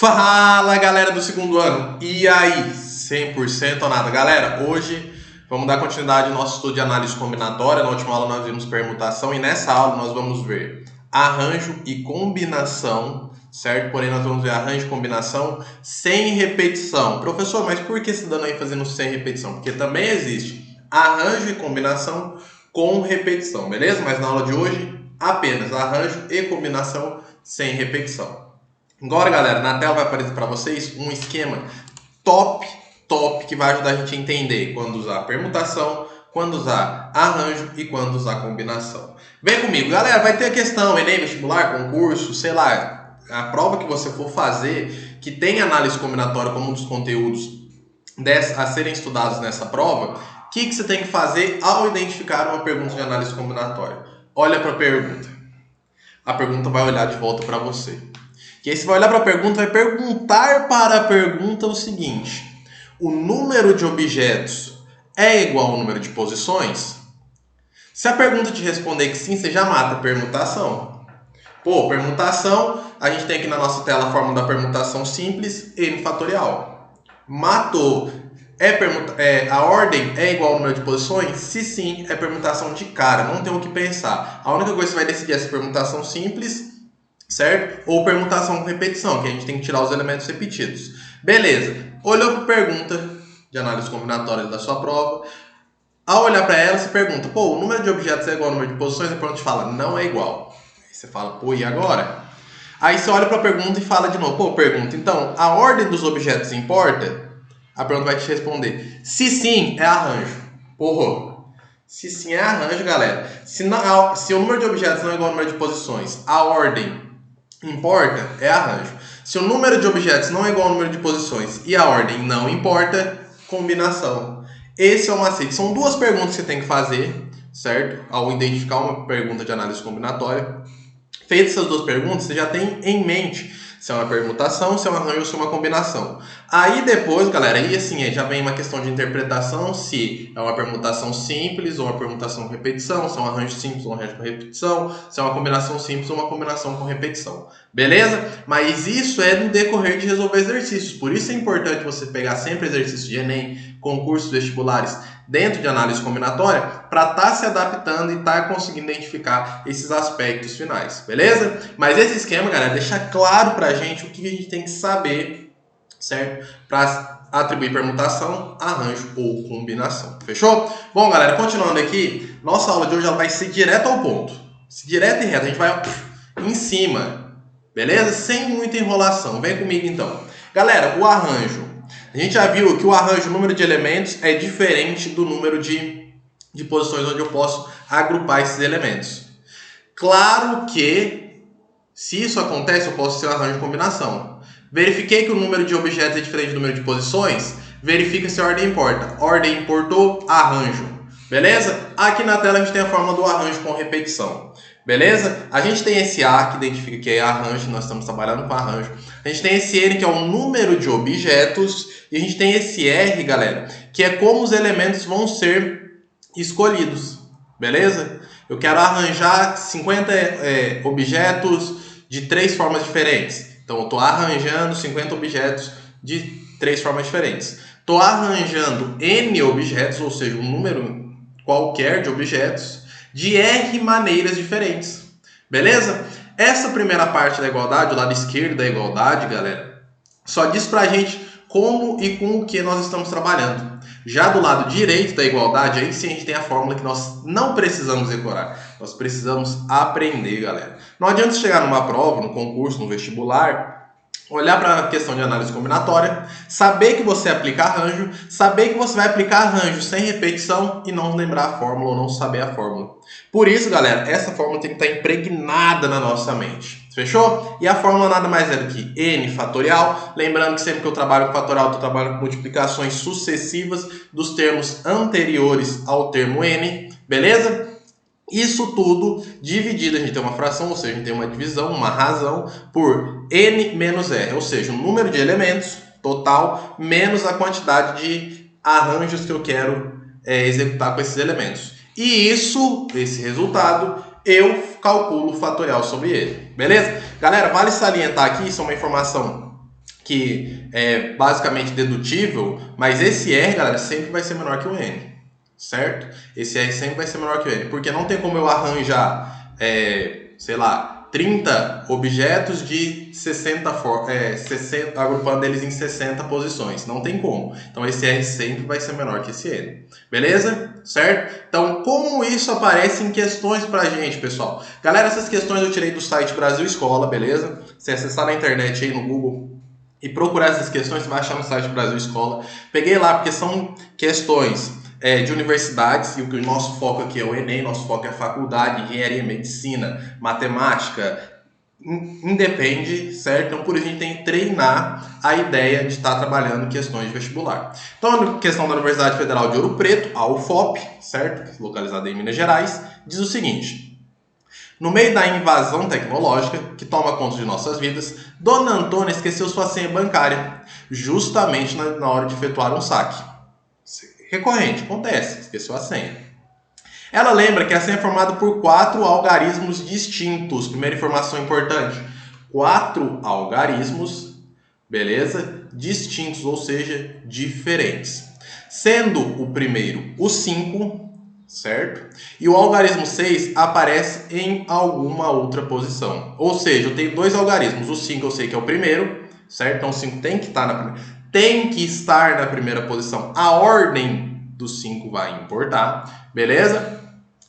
Fala, galera do segundo ano, e aí, 100% ou nada? Galera, hoje vamos dar continuidade ao nosso estudo de análise combinatória. Na última aula nós vimos permutação e nessa aula nós vamos ver arranjo e combinação, certo? Porém nós vamos ver arranjo e combinação sem repetição. Professor, mas por que se dando ênfase no sem repetição? Porque também existe arranjo e combinação com repetição, beleza? Mas na aula de hoje, apenas arranjo e combinação sem repetição. Agora, galera, na tela vai aparecer para vocês um esquema top, que vai ajudar a gente a entender quando usar permutação, quando usar arranjo e quando usar combinação. Vem comigo, galera, vai ter a questão, Enem, vestibular, concurso, sei lá, a prova que você for fazer, que tem análise combinatória como um dos conteúdos a serem estudados nessa prova, o que você tem que fazer ao identificar uma pergunta de análise combinatória? Olha para a pergunta. A pergunta vai olhar de volta para você. E aí você vai olhar para a pergunta e vai perguntar para a pergunta o seguinte: o número de objetos é igual ao número de posições? Se a pergunta te responder que sim, você já mata a permutação. Pô, permutação, a gente tem aqui na nossa tela a fórmula da permutação simples, n fatorial. Matou. A ordem é igual ao número de posições? Se sim, é permutação de cara, não tem o que pensar. A única coisa que você vai decidir é se permutação simples, certo? Ou permutação com repetição, que a gente tem que tirar os elementos repetidos. Beleza. Olhou para a pergunta de análise combinatória da sua prova. Ao olhar para ela, você pergunta, pô, o número de objetos é igual ao número de posições? A pergunta te fala, não é igual. Aí você fala, pô, e agora? Aí você olha para a pergunta e fala de novo, pô, pergunta, então, a ordem dos objetos importa? A pergunta vai te responder, se sim, é arranjo. Porra. Se sim, é arranjo, galera. Se o número de objetos não é igual ao número de posições, a ordem importa, é arranjo. Se o número de objetos não é igual ao número de posições e a ordem não importa, combinação. Esse é o macete. São duas perguntas que você tem que fazer, certo? Ao identificar uma pergunta de análise combinatória. Feitas essas duas perguntas, você já tem em mente se é uma permutação, se é um arranjo ou se é uma combinação. Aí depois, galera, aí assim, já vem uma questão de interpretação, se é uma permutação simples ou uma permutação com repetição, se é um arranjo simples ou um arranjo com repetição, se é uma combinação simples ou uma combinação com repetição. Beleza? Mas isso é no decorrer de resolver exercícios. Por isso é importante você pegar sempre exercícios de Enem, concursos vestibulares, dentro de análise combinatória, para estar se adaptando e estar conseguindo identificar esses aspectos finais, beleza? Mas esse esquema, galera, deixa claro pra gente o que a gente tem que saber, certo? Para atribuir permutação, arranjo ou combinação, fechou? Bom, galera, continuando aqui, nossa aula de hoje ela vai ser direto ao ponto, direto e reto, a gente vai em cima, beleza? Sem muita enrolação, vem comigo então. Galera, o arranjo. A gente já viu que o arranjo, o número de elementos, é diferente do número de posições onde eu posso agrupar esses elementos. Claro que, se isso acontece, eu posso ter um arranjo de combinação. Verifiquei que o número de objetos é diferente do número de posições, verifica se a ordem importa. Ordem importou, arranjo. Beleza? Aqui na tela a gente tem a fórmula do arranjo com repetição. Beleza? A gente tem esse A que identifica que é arranjo, nós estamos trabalhando com arranjo. A gente tem esse N que é o número de objetos. E a gente tem esse R, galera, que é como os elementos vão ser escolhidos. Beleza? Eu quero arranjar 50 objetos de 3 formas diferentes. Então eu estou arranjando 50 objetos de 3 formas diferentes. Estou arranjando N objetos, ou seja, um número qualquer de objetos, de R maneiras diferentes. Beleza? Essa primeira parte da igualdade, o lado esquerdo da igualdade, galera, só diz pra gente como e com o que nós estamos trabalhando. Já do lado direito da igualdade, aí sim a gente tem a fórmula que nós não precisamos decorar. Nós precisamos aprender, galera. Não adianta chegar numa prova, no concurso, no vestibular, olhar para a questão de análise combinatória, saber que você aplica arranjo, saber que você vai aplicar arranjo sem repetição e não lembrar a fórmula ou não saber a fórmula. Por isso, galera, essa fórmula tem que estar impregnada na nossa mente. Fechou? E a fórmula nada mais é do que n fatorial. Lembrando que sempre que eu trabalho com fatorial, eu trabalho com multiplicações sucessivas dos termos anteriores ao termo n. Beleza? Isso tudo dividido, a gente tem uma fração, ou seja, a gente tem uma divisão, uma razão, por n menos r, ou seja, o número de elementos total menos a quantidade de arranjos que eu quero executar com esses elementos. E esse resultado, eu calculo o fatorial sobre ele. Beleza? Galera, vale salientar aqui, isso é uma informação que é basicamente dedutível, mas esse R, galera, sempre vai ser menor que o N, certo? Esse R sempre vai ser menor que o N, porque não tem como eu arranjar, sei lá, 30 objetos de 60, agrupando eles em 60 posições. Não tem como. Então esse R sempre vai ser menor que esse N. Beleza? Certo? Então, como isso aparece em questões pra gente, pessoal? Galera, essas questões eu tirei do site Brasil Escola, beleza? Se acessar na internet aí no Google e procurar essas questões, você vai achar no site Brasil Escola. Peguei lá porque são questões de universidades, e o nosso foco aqui é o Enem, nosso foco é a faculdade, engenharia, medicina, matemática, independe, certo? Então, por isso a gente tem que treinar a ideia de estar trabalhando questões de vestibular. Então, a questão da Universidade Federal de Ouro Preto, a UFOP, certo? Localizada em Minas Gerais, diz o seguinte: no meio da invasão tecnológica que toma conta de nossas vidas, Dona Antônia esqueceu sua senha bancária, justamente na hora de efetuar um saque. Recorrente, acontece, esqueceu a senha. Ela lembra que a senha é formada por 4 algarismos distintos. Primeira informação importante: 4 algarismos, beleza? Distintos, ou seja, diferentes. Sendo o primeiro o 5, certo? E o algarismo 6 aparece em alguma outra posição. Ou seja, eu tenho 2 algarismos. O 5 eu sei que é o primeiro, certo? Então o 5 tem que estar na primeira posição. A ordem do 5 vai importar, beleza?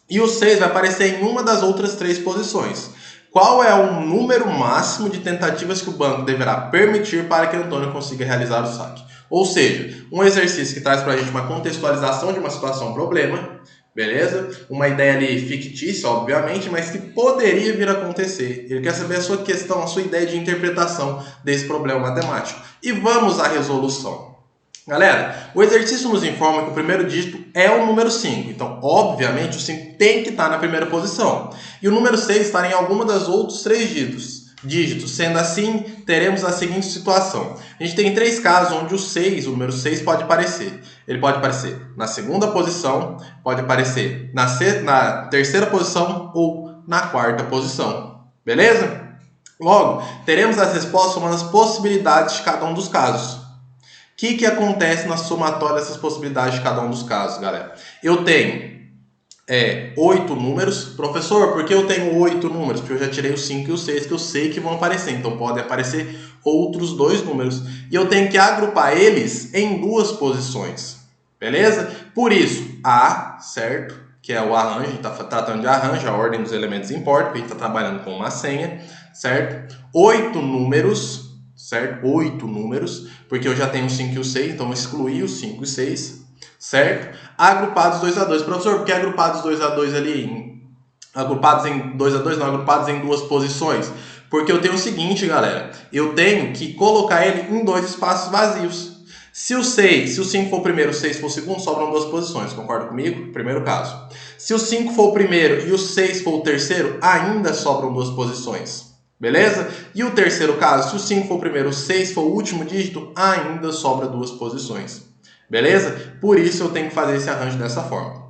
E o 6 vai aparecer em uma das outras 3 posições. Qual é o número máximo de tentativas que o banco deverá permitir para que Antônio consiga realizar o saque? Ou seja, um exercício que traz para a gente uma contextualização de uma situação problema, beleza? Uma ideia ali fictícia, obviamente, mas que poderia vir a acontecer. Ele quer saber a sua questão, a sua ideia de interpretação desse problema matemático. E vamos à resolução. Galera, o exercício nos informa que o primeiro dígito é o número 5. Então, obviamente, o 5 tem que estar na primeira posição. E o número 6 está em alguma das outros 3 dígitos. Sendo assim, teremos a seguinte situação. A gente tem 3 casos onde o número 6 pode aparecer. Ele pode aparecer na segunda posição, pode aparecer na terceira posição ou na quarta posição. Beleza? Logo, teremos as respostas somando as possibilidades de cada um dos casos. O que acontece na somatória dessas possibilidades de cada um dos casos, galera? Eu tenho 8 números. Professor, por que eu tenho 8 números? Porque eu já tirei o 5 e o 6 que eu sei que vão aparecer. Então, podem aparecer outros 2 números. E eu tenho que agrupar eles em 2 posições. Beleza? Por isso, A, certo? Que é o arranjo, a gente está tratando de arranjo, a ordem dos elementos importa, porque a gente está trabalhando com uma senha, certo? 8 números, certo? 8 números, porque eu já tenho o 5 e o 6, então eu excluí o 5 e o 6, certo? Agrupados 2 a 2. Professor, por que agrupados 2 a 2 ali? Agrupados em 2 a 2, não, agrupados em 2 posições. Porque eu tenho o seguinte, galera, eu tenho que colocar ele em 2 espaços vazios. Se o 5 for o primeiro, o 6 for o segundo, sobram 2 posições, concorda comigo? Primeiro caso. Se o 5 for o primeiro e o 6 for o terceiro, ainda sobram 2 posições. Beleza? E o terceiro caso, se o 5 for o primeiro, o 6 for o último dígito, ainda sobra 2 posições. Beleza? Por isso eu tenho que fazer esse arranjo dessa forma.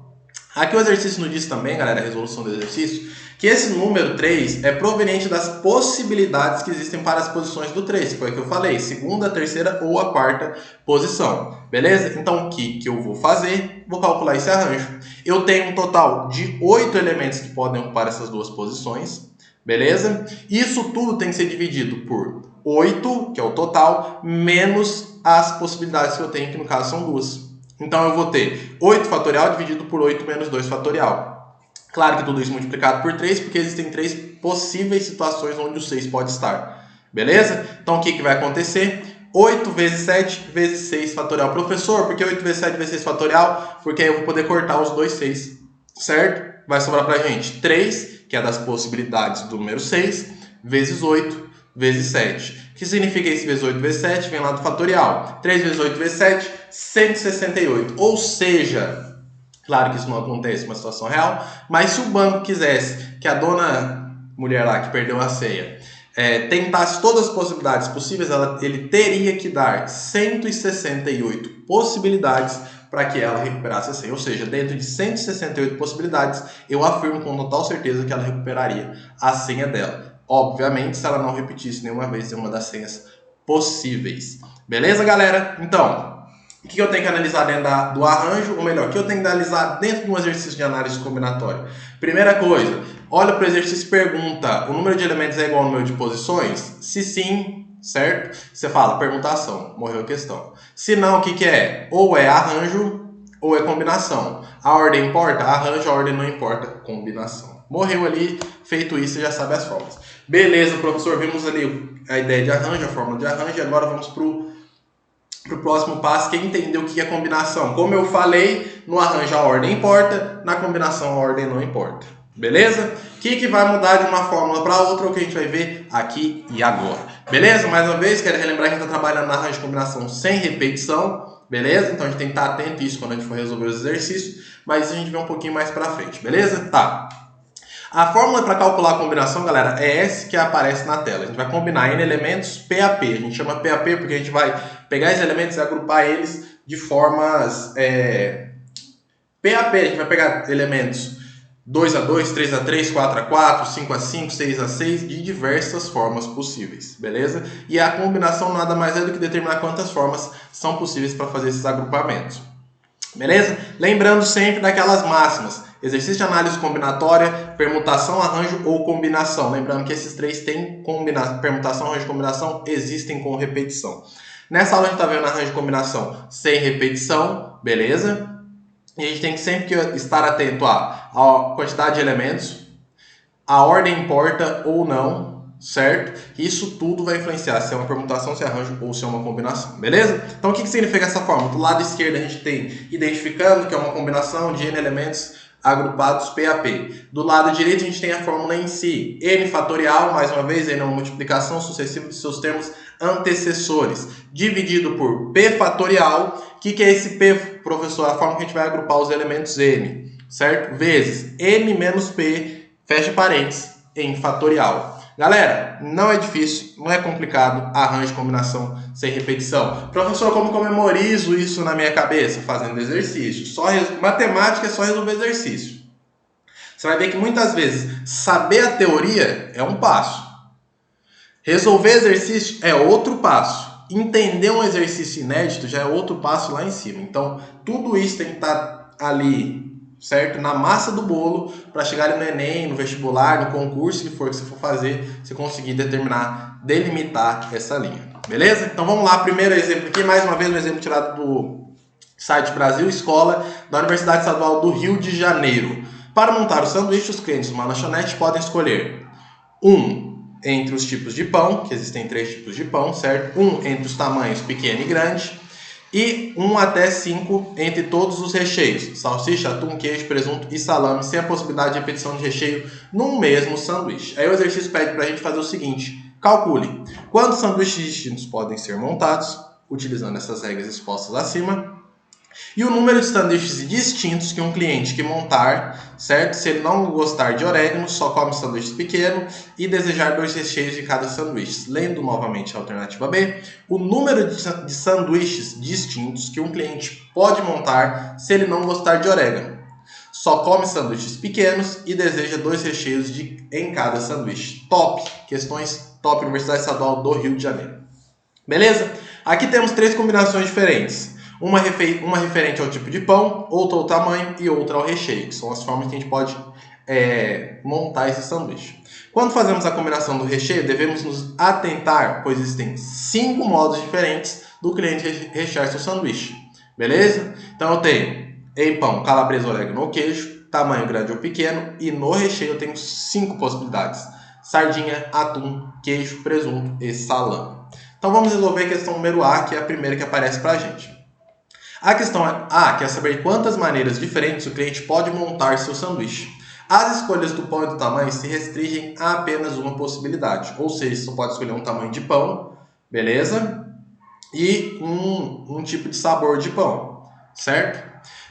Aqui o exercício nos diz também, galera, a resolução do exercício, que esse número 3 é proveniente das possibilidades que existem para as posições do 3, que foi o que eu falei, segunda, terceira ou a quarta posição. Beleza? Então o que eu vou fazer? Vou calcular esse arranjo. Eu tenho um total de 8 elementos que podem ocupar essas 2 posições. Beleza? Isso tudo tem que ser dividido por 8, que é o total, menos as possibilidades que eu tenho, que no caso são 2. Então eu vou ter 8 fatorial dividido por 8 menos 2 fatorial. Claro que tudo isso multiplicado por 3, porque existem 3 possíveis situações onde o 6 pode estar. Beleza? Então o que vai acontecer? 8 vezes 7 vezes 6 fatorial. Professor, por que 8 vezes 7 vezes 6 fatorial? Porque aí eu vou poder cortar os dois 6. Certo? Vai sobrar pra gente 3, que é das possibilidades do número 6, vezes 8, vezes 7. O que significa esse vezes 8 vezes 7? Vem lá do fatorial. 3 vezes 8 vezes 7, 168. Ou seja, claro que isso não acontece numa situação real, mas se o banco quisesse que a dona mulher lá que perdeu a ceia tentasse todas as possibilidades possíveis, ele teria que dar 168 possibilidades para que ela recuperasse a senha. Ou seja, dentro de 168 possibilidades, eu afirmo com total certeza que ela recuperaria a senha dela. Obviamente, se ela não repetisse nenhuma vez uma das senhas possíveis. Beleza, galera? Então, o que eu tenho que analisar dentro do arranjo? Ou melhor, o que eu tenho que analisar dentro de um exercício de análise combinatória? Primeira coisa, olha para o exercício e pergunta: o número de elementos é igual ao número de posições? Se sim, certo? Você fala permutação, morreu a questão. Se não, o que é? Ou é arranjo ou é combinação. A ordem importa? Arranjo, a ordem não importa, combinação. Morreu ali, feito isso, você já sabe as formas. Beleza, professor, vimos ali a ideia de arranjo, a fórmula de arranjo, e agora vamos para o próximo passo, que é entender o que é combinação. Como eu falei, no arranjo a ordem importa, na combinação a ordem não importa. Beleza? O que vai mudar de uma fórmula para outra é o que a gente vai ver aqui e agora. Beleza? Mais uma vez, quero relembrar que a gente está trabalhando na arranjo de combinação sem repetição. Beleza? Então a gente tem que estar atento a isso quando a gente for resolver os exercícios, mas isso a gente vê um pouquinho mais para frente. Beleza? Tá. A fórmula para calcular a combinação, galera, é essa que aparece na tela. A gente vai combinar N elementos PAP. A gente chama PAP porque a gente vai pegar esses elementos e agrupar eles de formas PAP. A gente vai pegar elementos 2x2, 3x3, 4x4, 5x5, 6x6, de diversas formas possíveis, beleza? E a combinação nada mais é do que determinar quantas formas são possíveis para fazer esses agrupamentos. Beleza? Lembrando sempre daquelas máximas: exercício de análise combinatória, permutação, arranjo ou combinação. Lembrando que esses três têm permutação, arranjo e combinação, existem com repetição. Nessa aula a gente está vendo arranjo e combinação sem repetição, beleza? E a gente tem que sempre estar atento à quantidade de elementos, a ordem importa ou não, certo? Isso tudo vai influenciar se é uma permutação, se é arranjo ou se é uma combinação, beleza? Então o que significa essa fórmula? Do lado esquerdo a gente tem identificando que é uma combinação de N elementos agrupados PAP. Do lado direito a gente tem a fórmula em si, N fatorial, mais uma vez, N é uma multiplicação sucessiva de seus termos antecessores, dividido por P fatorial. O que é esse P, professor? A forma que a gente vai agrupar os elementos N, certo? Vezes N menos P, fecha parênteses, em fatorial. Galera, não é difícil, não é complicado, arranjo combinação sem repetição. Professor, como que eu memorizo isso na minha cabeça? Fazendo exercício. Matemática é só resolver exercício. Você vai ver que muitas vezes saber a teoria é um passo. Resolver exercício é outro passo. Entender um exercício inédito já é outro passo lá em cima. Então, tudo isso tem que estar ali, certo? Na massa do bolo, para chegar ali no Enem, no vestibular, no concurso que for que você for fazer, você conseguir delimitar essa linha. Beleza? Então vamos lá, primeiro exemplo aqui, mais uma vez um exemplo tirado do site Brasil Escola, da Universidade Estadual do Rio de Janeiro. Para montar o sanduíche, os clientes de uma lanchonete podem escolher entre os tipos de pão, que existem 3 tipos de pão, certo? Entre os tamanhos pequeno e grande, e 1 até 5 entre todos os recheios: salsicha, atum, queijo, presunto e salame, sem a possibilidade de repetição de recheio num mesmo sanduíche. Aí o exercício pede para a gente fazer o seguinte: calcule quantos sanduíches distintos podem ser montados, utilizando essas regras expostas acima, e o número de sanduíches distintos que um cliente que montar, certo? Se ele não gostar de orégano, só come sanduíches pequeno e desejar 2 recheios de cada sanduíche. Lendo novamente a alternativa B, o número de sanduíches distintos que um cliente pode montar se ele não gostar de orégano. Só come sanduíches pequenos e deseja 2 recheios em cada sanduíche. Top! Questões top, Universidade Estadual do Rio de Janeiro. Beleza? Aqui temos 3 combinações diferentes. Uma referente ao tipo de pão, outra ao tamanho e outra ao recheio, que são as formas que a gente pode montar esse sanduíche. Quando fazemos a combinação do recheio, devemos nos atentar, pois existem 5 modos diferentes do cliente rechear seu sanduíche. Beleza? Então eu tenho em pão, calabresa, orégano ou queijo, tamanho grande ou pequeno, e no recheio eu tenho 5 possibilidades: sardinha, atum, queijo, presunto e salame. Então vamos resolver a questão número A, que é a primeira que aparece para a gente. A questão A quer saber quantas maneiras diferentes o cliente pode montar seu sanduíche. As escolhas do pão e do tamanho se restringem a apenas uma possibilidade, ou seja, você só pode escolher um tamanho de pão, beleza? E um tipo de sabor de pão, certo?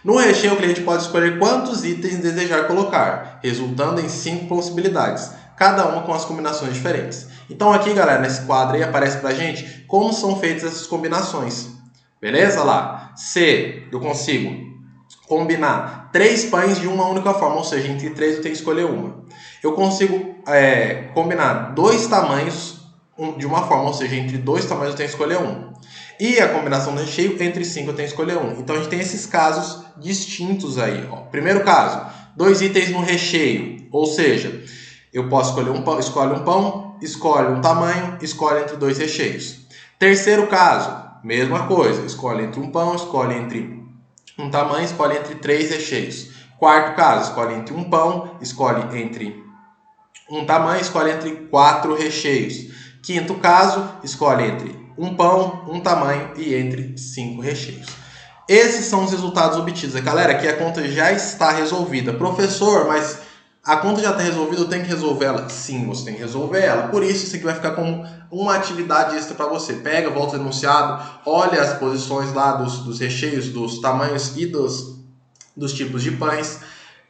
No recheio, o cliente pode escolher quantos itens desejar colocar, resultando em 5 possibilidades, cada uma com as combinações diferentes. Então aqui, galera, nesse quadro aí aparece pra gente como são feitas essas combinações. Beleza? Lá, se eu consigo combinar 3 pães de uma única forma, ou seja, entre 3 eu tenho que escolher uma. Eu consigo combinar 2 tamanhos, de uma forma, ou seja, entre dois tamanhos eu tenho que escolher um. E a combinação do recheio, entre 5 eu tenho que escolher um. Então a gente tem esses casos distintos aí. Ó. Primeiro caso, 2 itens no recheio, ou seja, eu posso escolher um pão, escolhe um tamanho, escolhe entre 2 recheios. Terceiro caso, mesma coisa, escolhe entre um pão, escolhe entre um tamanho, escolhe entre 3 recheios. Quarto caso, escolhe entre um pão, escolhe entre um tamanho, escolhe entre 4 recheios. Quinto caso, escolhe entre um pão, um tamanho e entre 5 recheios. Esses são os resultados obtidos. Galera, aqui a conta já está resolvida. Professor, mas a conta já está resolvida, eu tenho que resolver ela? Sim, você tem que resolver ela. Por isso, isso aqui vai ficar como uma atividade extra para você. Pega, volta ao enunciado, olha as posições lá dos recheios, dos tamanhos e dos tipos de pães.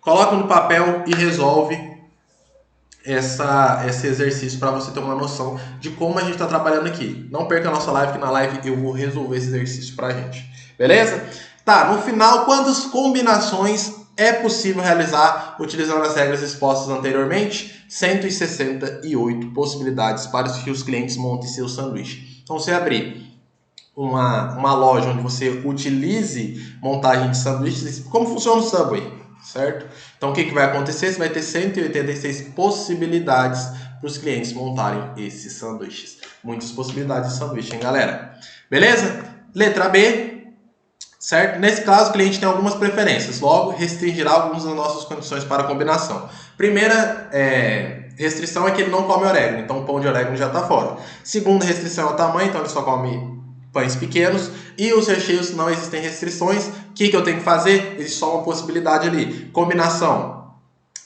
Coloca no papel e resolve esse exercício para você ter uma noção de como a gente está trabalhando aqui. Não perca a nossa live, que na live eu vou resolver esse exercício para a gente. Beleza? Tá, no final, quantas combinações é possível realizar utilizando as regras expostas anteriormente? 168 possibilidades para que os clientes montem seu sanduíche. Então, você abrir uma loja onde você utilize montagem de sanduíches, como funciona o Subway, certo? Então, o que vai acontecer? Você vai ter 186 possibilidades para os clientes montarem esses sanduíches. Muitas possibilidades de sanduíche, hein, galera? Beleza? Letra B, certo? Nesse caso, o cliente tem algumas preferências. Logo, restringirá algumas das nossas condições para a combinação. Primeira restrição é que ele não come orégano. Então, o pão de orégano já está fora. Segunda restrição é o tamanho. Então, ele só come pães pequenos. E os recheios, não existem restrições. O que eu tenho que fazer? Existe só uma possibilidade ali. Combinação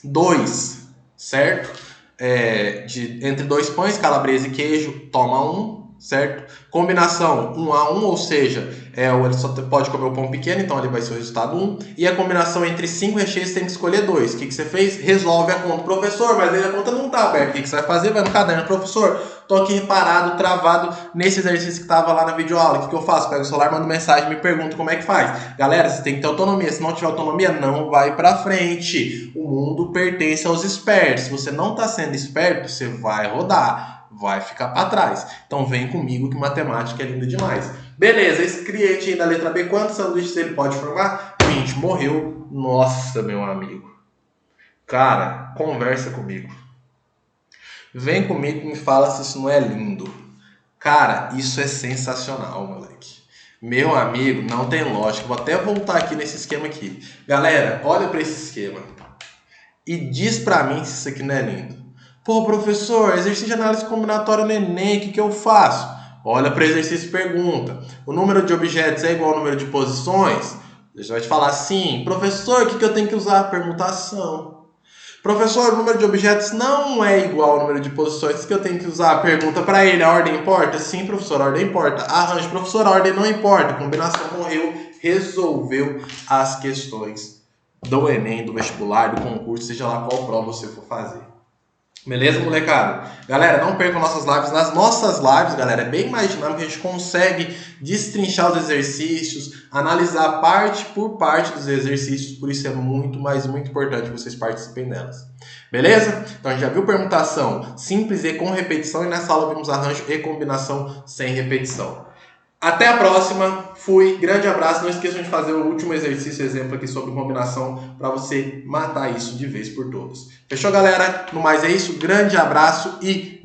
2, certo? Entre 2 pães, calabresa e queijo, toma 1, certo? Combinação 1 a 1, ou seja, ele só pode comer o pão pequeno, então ele vai ser o resultado 1. E a combinação entre 5 recheios tem que escolher 2. O que você fez? Resolve a conta. Professor, mas aí a conta não está aberta. O que você vai fazer? Vai no caderno. Professor, tô aqui parado, travado nesse exercício que estava lá na videoaula. O que eu faço? Pego o celular, mando mensagem, me pergunto como é que faz. Galera, você tem que ter autonomia. Se não tiver autonomia, não vai pra frente. O mundo pertence aos espertos. Se você não está sendo esperto, você vai rodar, vai ficar para trás. Então vem comigo que matemática é linda demais. Beleza, esse cliente aí da letra B, quantos sanduíches ele pode formar? 20, morreu. Nossa, meu amigo. Cara, conversa comigo. Vem comigo e me fala se isso não é lindo. Cara, isso é sensacional, moleque. Meu amigo, não tem lógica. Vou até voltar aqui nesse esquema aqui. Galera, olha para esse esquema. E diz pra mim se isso aqui não é lindo. Pô, professor, exercício de análise combinatória no Enem, o que eu faço? Olha para o exercício e pergunta. O número de objetos é igual ao número de posições? Ele vai te falar sim. Professor, o que eu tenho que usar? Permutação. Professor, o número de objetos não é igual ao número de posições. O que eu tenho que usar? Pergunta para ele. A ordem importa? Sim, professor, a ordem importa. Arranjo, professor, a ordem não importa. Combinação morreu. Resolveu as questões do Enem, do vestibular, do concurso, seja lá qual prova você for fazer. Beleza, molecada? Galera, não percam nossas lives. Nas nossas lives, galera, é bem mais dinâmico. A gente consegue destrinchar os exercícios, analisar parte por parte dos exercícios. Por isso é muito importante que vocês participem delas. Beleza? Então a gente já viu permutação simples e com repetição. E nessa aula vimos arranjo e combinação sem repetição. Até a próxima. Fui. Grande abraço. Não esqueçam de fazer o último exercício, exemplo aqui sobre combinação, para você matar isso de vez por todas. Fechou, galera? No mais é isso. Grande abraço e